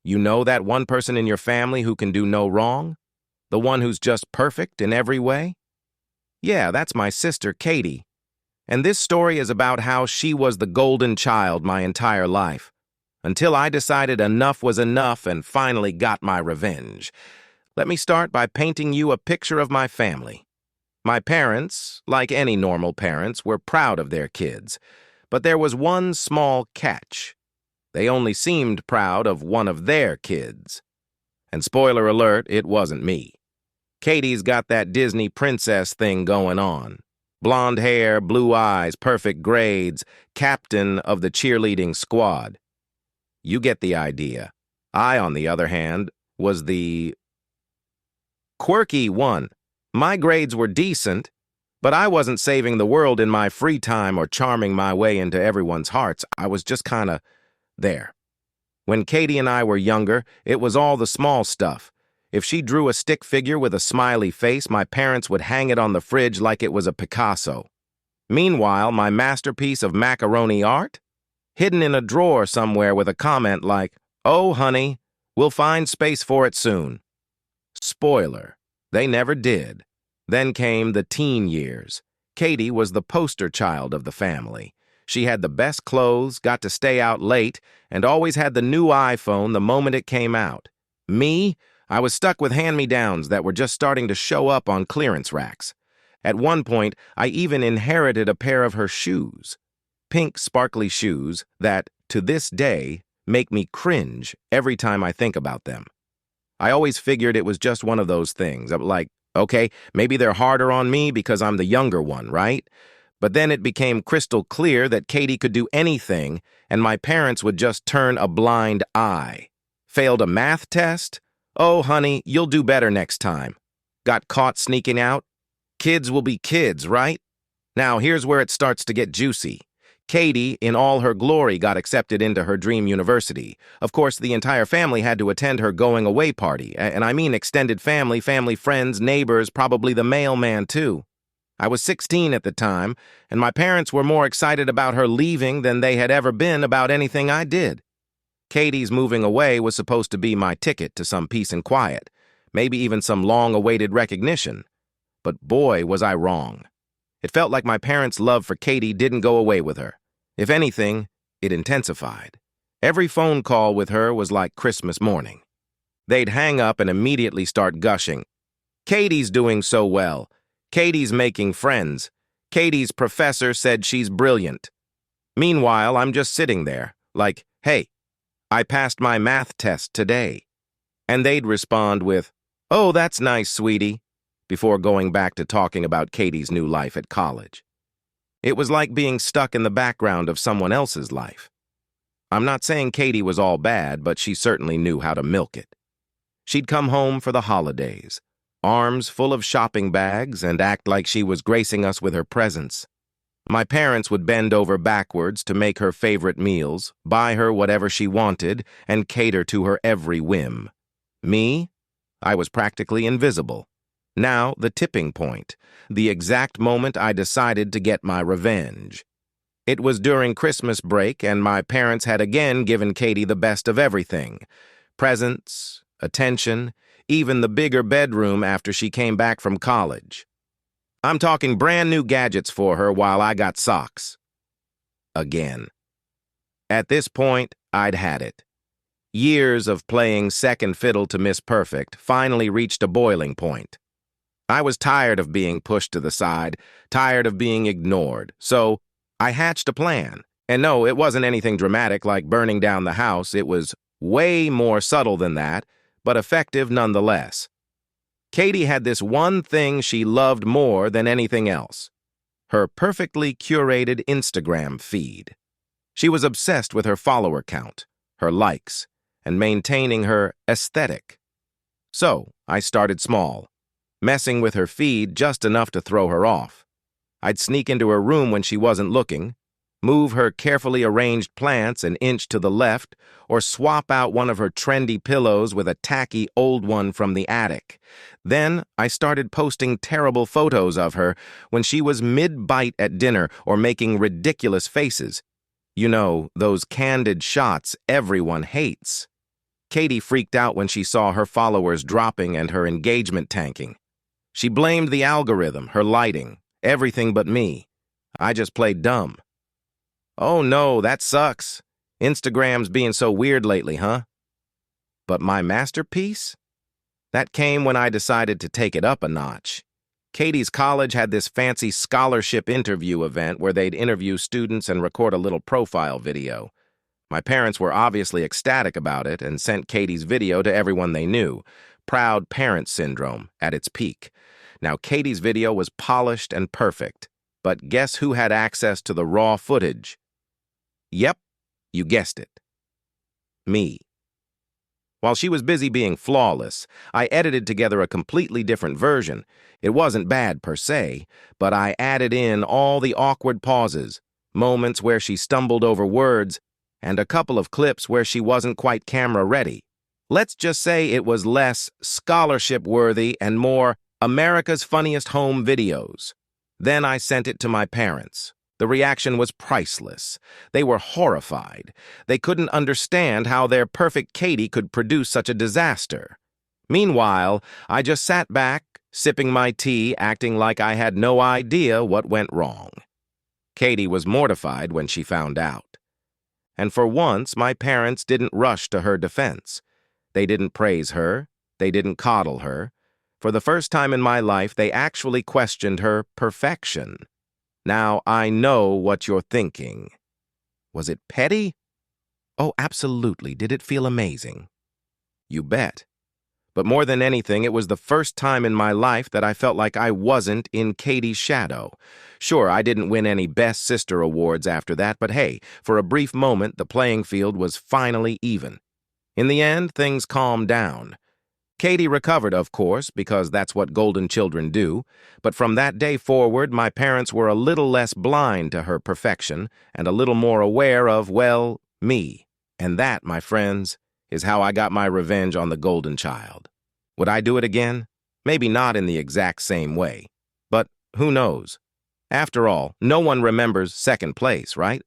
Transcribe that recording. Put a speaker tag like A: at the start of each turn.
A: You know that one person in your family who can do no wrong? The one who's just perfect in every way? Yeah, that's my sister, Katie. And this story is about how she was the golden child my entire life, until I decided enough was enough and finally got my revenge. Let me start by painting you a picture of my family. My parents, like any normal parents, were proud of their kids, but there was one small catch. They only seemed proud of one of their kids. And spoiler alert, it wasn't me. Katie's got that Disney princess thing going on. Blonde hair, blue eyes, perfect grades, captain of the cheerleading squad. You get the idea. I, on the other hand, was the quirky one. My grades were decent, but I wasn't saving the world in my free time or charming my way into everyone's hearts. I was just kinda there. When Katie and I were younger, it was all the small stuff. If she drew a stick figure with a smiley face, my parents would hang it on the fridge like it was a Picasso. Meanwhile, my masterpiece of macaroni art? Hidden in a drawer somewhere with a comment like, "Oh, honey, we'll find space for it soon." Spoiler, they never did. Then came the teen years. Katie was the poster child of the family. She had the best clothes, got to stay out late, and always had the new iPhone the moment it came out. Me? I was stuck with hand-me-downs that were just starting to show up on clearance racks. At one point, I even inherited a pair of her shoes. Pink, sparkly shoes that, to this day, make me cringe every time I think about them. I always figured it was just one of those things, like, okay, maybe they're harder on me because I'm the younger one, right? But then it became crystal clear that Katie could do anything, and my parents would just turn a blind eye. Failed a math test? Oh, honey, you'll do better next time. Got caught sneaking out? Kids will be kids, right? Now, here's where it starts to get juicy. Katie, in all her glory, got accepted into her dream university. Of course, the entire family had to attend her going-away party, and I mean extended family, friends, neighbors, probably the mailman, too. I was 16 at the time, and my parents were more excited about her leaving than they had ever been about anything I did. Katie's moving away was supposed to be my ticket to some peace and quiet, maybe even some long-awaited recognition. But boy, was I wrong. It felt like my parents' love for Katie didn't go away with her. If anything, it intensified. Every phone call with her was like Christmas morning. They'd hang up and immediately start gushing. Katie's doing so well. Katie's making friends. Katie's professor said she's brilliant. Meanwhile, I'm just sitting there, like, hey, I passed my math test today. And they'd respond with, "Oh, that's nice, sweetie," before going back to talking about Katie's new life at college. It was like being stuck in the background of someone else's life. I'm not saying Katie was all bad, but she certainly knew how to milk it. She'd come home for the holidays, arms full of shopping bags, and act like she was gracing us with her presence. My parents would bend over backwards to make her favorite meals, buy her whatever she wanted, and cater to her every whim. Me? I was practically invisible. Now, the tipping point, the exact moment I decided to get my revenge. It was during Christmas break, and my parents had again given Katie the best of everything. Presents, attention, even the bigger bedroom after she came back from college. I'm talking brand new gadgets for her while I got socks. Again. At this point, I'd had it. Years of playing second fiddle to Miss Perfect finally reached a boiling point. I was tired of being pushed to the side, tired of being ignored, so I hatched a plan. And no, it wasn't anything dramatic like burning down the house. It was way more subtle than that, but effective nonetheless. Katie had this one thing she loved more than anything else: her perfectly curated Instagram feed. She was obsessed with her follower count, her likes, and maintaining her aesthetic. So I started small, messing with her feed just enough to throw her off. I'd sneak into her room when she wasn't looking, move her carefully arranged plants an inch to the left, or swap out one of her trendy pillows with a tacky old one from the attic. Then I started posting terrible photos of her when she was mid-bite at dinner or making ridiculous faces. You know, those candid shots everyone hates. Katie freaked out when she saw her followers dropping and her engagement tanking. She blamed the algorithm, her lighting, everything but me. I just played dumb. Oh no, that sucks. Instagram's being so weird lately, huh? But my masterpiece? That came when I decided to take it up a notch. Katie's college had this fancy scholarship interview event where they'd interview students and record a little profile video. My parents were obviously ecstatic about it and sent Katie's video to everyone they knew. Proud parent syndrome at its peak. Now, Katie's video was polished and perfect, but guess who had access to the raw footage? Yep, you guessed it. Me. While she was busy being flawless, I edited together a completely different version. It wasn't bad per se, but I added in all the awkward pauses, moments where she stumbled over words, and a couple of clips where she wasn't quite camera ready. Let's just say it was less scholarship-worthy and more America's Funniest Home Videos. Then I sent it to my parents. The reaction was priceless. They were horrified. They couldn't understand how their perfect Katie could produce such a disaster. Meanwhile, I just sat back, sipping my tea, acting like I had no idea what went wrong. Katie was mortified when she found out. And for once, my parents didn't rush to her defense. They didn't praise her. They didn't coddle her. For the first time in my life, they actually questioned her perfection. Now, I know what you're thinking. Was it petty? Oh, absolutely. Did it feel amazing? You bet. But more than anything, it was the first time in my life that I felt like I wasn't in Katie's shadow. Sure, I didn't win any Best Sister awards after that, but hey, for a brief moment, the playing field was finally even. In the end, things calmed down. Katie recovered, of course, because that's what golden children do, but from that day forward, my parents were a little less blind to her perfection and a little more aware of, well, me. And that, my friends, is how I got my revenge on the golden child. Would I do it again? Maybe not in the exact same way, but who knows? After all, no one remembers second place, right?